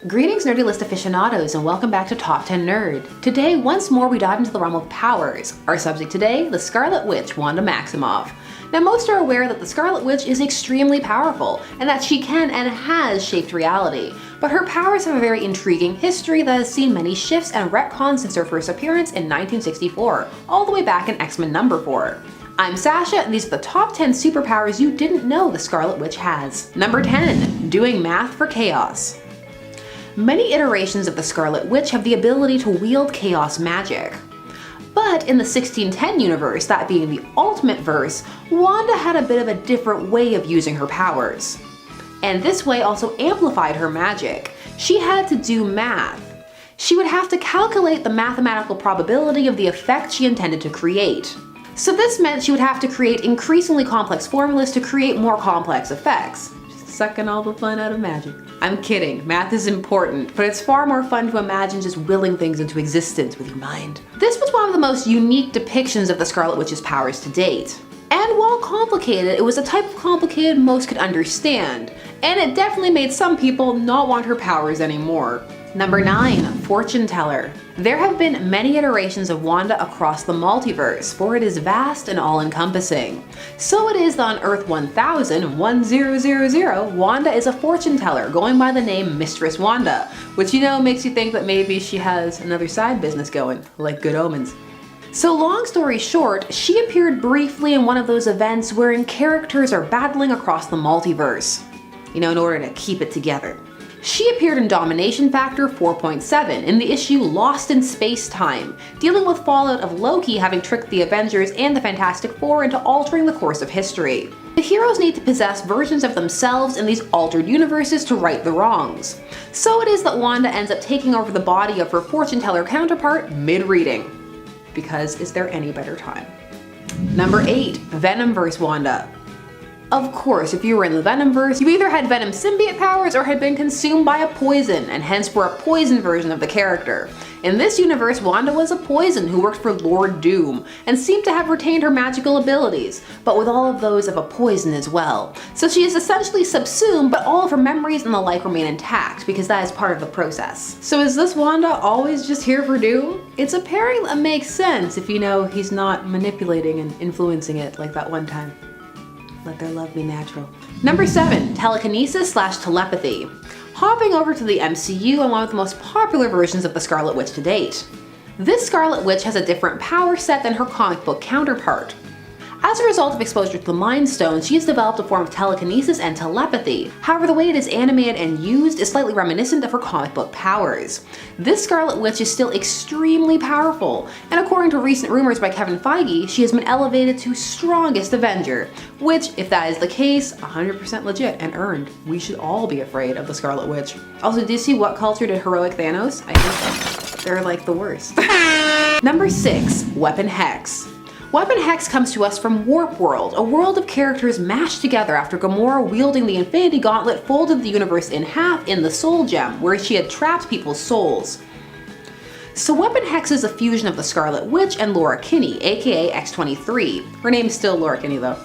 Greetings nerdy list aficionados and welcome back to Top 10 Nerd. Today, once more we dive into the realm of powers. Our subject today, the Scarlet Witch, Wanda Maximoff. Now most are aware that the Scarlet Witch is extremely powerful and that she can and has shaped reality. But her powers have a very intriguing history that has seen many shifts and retcons since her first appearance in 1964, all the way back in X-Men number 4. I'm Sasha, and these are the top 10 superpowers you didn't know the Scarlet Witch has. Number 10. Doing math for chaos. Many iterations of the Scarlet Witch have the ability to wield chaos magic. But in the 1610 universe, that being the Ultimate Verse, Wanda had a bit of a different way of using her powers. And this way also amplified her magic. She had to do math. She would have to calculate the mathematical probability of the effect she intended to create. So this meant she would have to create increasingly complex formulas to create more complex effects. Just sucking all the fun out of magic. I'm kidding, math is important, but it's far more fun to imagine just willing things into existence with your mind. This was one of the most unique depictions of the Scarlet Witch's powers to date. And while complicated, it was a type of complicated most could understand, and it definitely made some people not want her powers anymore. Number 9. Fortune Teller. There have been many iterations of Wanda across the multiverse, for it is vast and all-encompassing. So it is that on Earth 1000, Wanda is a fortune teller going by the name Mistress Wanda, which makes you think that maybe she has another side business going, like Good Omens. So long story short, she appeared briefly in one of those events wherein characters are battling across the multiverse, in order to keep it together. She appeared in Domination Factor 4.7 in the issue Lost in Space-Time, dealing with fallout of Loki having tricked the Avengers and the Fantastic Four into altering the course of history. The heroes need to possess versions of themselves in these altered universes to right the wrongs. So it is that Wanda ends up taking over the body of her fortune teller counterpart mid-reading. Because is there any better time? Number 8. VENOMVERSE Wanda. Of course, if you were in the Venomverse, you either had Venom symbiote powers or had been consumed by a poison, and hence were a poison version of the character. In this universe, Wanda was a poison who worked for Lord Doom, and seemed to have retained her magical abilities, but with all of those of a poison as well. So she is essentially subsumed, but all of her memories and the like remain intact, because that is part of the process. So is this Wanda always just here for Doom? It's a pairing that makes sense if he's not manipulating and influencing it like that one time. Let their love be natural. Number 7. Telekinesis/telepathy. Hopping over to the MCU and one of the most popular versions of the Scarlet Witch to date. This Scarlet Witch has a different power set than her comic book counterpart. As a result of exposure to the Mind Stone, she has developed a form of telekinesis and telepathy. However, the way it is animated and used is slightly reminiscent of her comic book powers. This Scarlet Witch is still extremely powerful, and according to recent rumors by Kevin Feige, she has been elevated to Strongest Avenger, which, if that is the case, 100% legit and earned. We should all be afraid of the Scarlet Witch. Also, did you see what culture did heroic Thanos? I think so. They're like the worst. Number 6. Weapon Hex. Weapon Hex comes to us from Warp World, a world of characters mashed together after Gamora, wielding the Infinity Gauntlet, folded the universe in half in the Soul Gem, where she had trapped people's souls. So Weapon Hex is a fusion of the Scarlet Witch and Laura Kinney, aka X-23. Her name is still Laura Kinney though.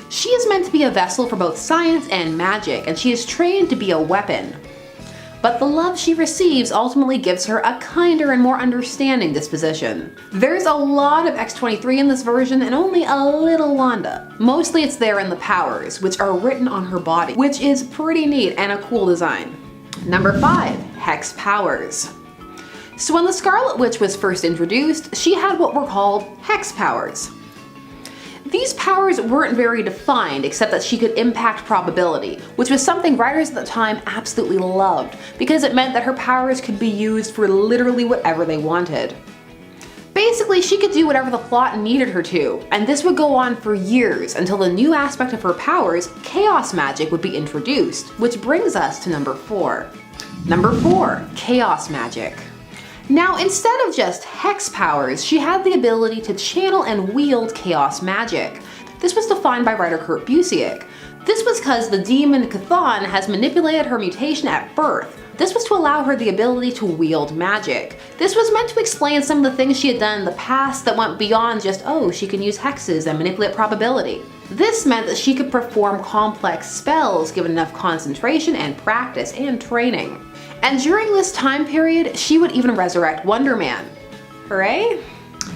She is meant to be a vessel for both science and magic, and she is trained to be a weapon. But the love she receives ultimately gives her a kinder and more understanding disposition. There's a lot of X-23 in this version and only a little Wanda. Mostly it's there in the powers, which are written on her body, which is pretty neat and a cool design. Number 5. Hex powers. So when the Scarlet Witch was first introduced, she had what were called hex powers. These powers weren't very defined, except that she could impact probability, which was something writers at the time absolutely loved, because it meant that her powers could be used for literally whatever they wanted. Basically, she could do whatever the plot needed her to, and this would go on for years until the new aspect of her powers, chaos magic, would be introduced, which brings us to number 4. Number 4. Chaos magic. Now, instead of just hex powers, she had the ability to channel and wield chaos magic. This was defined by writer Kurt Busiek. This was because the demon Chthon has manipulated her mutation at birth. This was to allow her the ability to wield magic. This was meant to explain some of the things she had done in the past that went beyond just, oh, she can use hexes and manipulate probability. This meant that she could perform complex spells given enough concentration and practice and training. And during this time period, she would even resurrect Wonder Man. Hooray!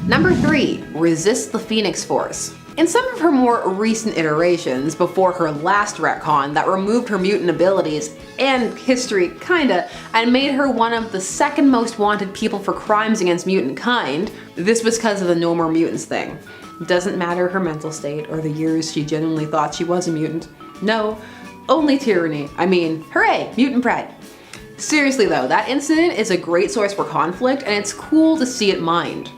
Number 3, resist the Phoenix Force. In some of her more recent iterations, before her last retcon that removed her mutant abilities and history kinda, and made her one of the second most wanted people for crimes against mutant kind, this was because of the no more mutants thing. Doesn't matter her mental state or the years she genuinely thought she was a mutant. No, only tyranny. I mean, hooray, mutant pride. Seriously though, that incident is a great source for conflict and it's cool to see it mined.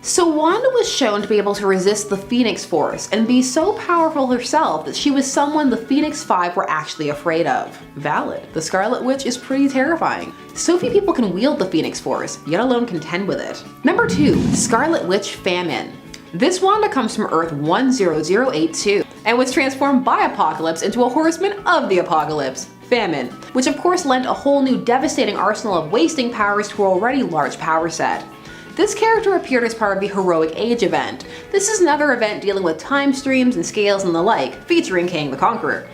So Wanda was shown to be able to resist the Phoenix Force and be so powerful herself that she was someone the Phoenix Five were actually afraid of. Valid. The Scarlet Witch is pretty terrifying. So few people can wield the Phoenix Force, yet alone contend with it. Number 2, Scarlet Witch Famine. This Wanda comes from Earth 10082 and was transformed by Apocalypse into a horseman of the Apocalypse, Famine, which of course lent a whole new devastating arsenal of wasting powers to her already large power set. This character appeared as part of the Heroic Age event. This is another event dealing with time streams and scales and the like, featuring Kang the Conqueror.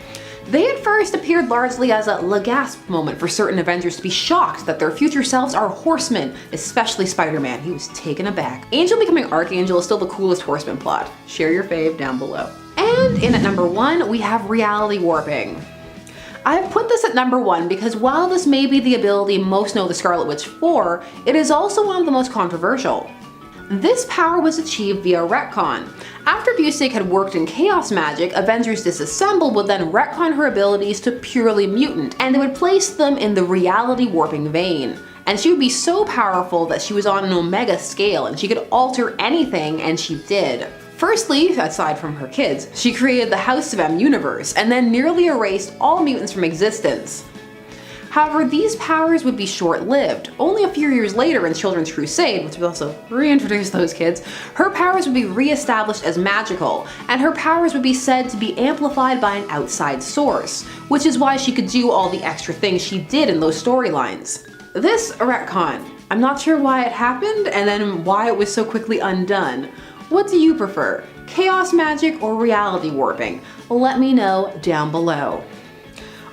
They at first appeared largely as a la gasp moment for certain Avengers to be shocked that their future selves are horsemen, especially Spider-Man. He was taken aback. Angel becoming Archangel is still the coolest horseman plot. Share your fave down below. And in at number 1, we have reality warping. I've put this at number 1 because while this may be the ability most know the Scarlet Witch for, it is also one of the most controversial. This power was achieved via retcon. After Busiek had worked in chaos magic, Avengers Disassembled would then retcon her abilities to purely mutant, and they would place them in the reality warping vein. And she would be so powerful that she was on an omega scale and she could alter anything, and she did. Firstly, aside from her kids, she created the House of M universe and then nearly erased all mutants from existence. However, these powers would be short-lived. Only a few years later in Children's Crusade, which would also reintroduce those kids, her powers would be re-established as magical, and her powers would be said to be amplified by an outside source, which is why she could do all the extra things she did in those storylines. This retcon, I'm not sure why it happened and then why it was so quickly undone. What do you prefer? Chaos magic or reality warping? Let me know down below.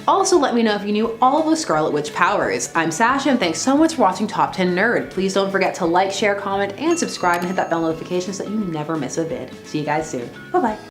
Also let me know if you knew all of those Scarlet Witch powers. I'm Sasha and thanks so much for watching Top 10 Nerd. Please don't forget to like, share, comment, and subscribe and hit that bell notification so that you never miss a vid. See you guys soon. Bye bye.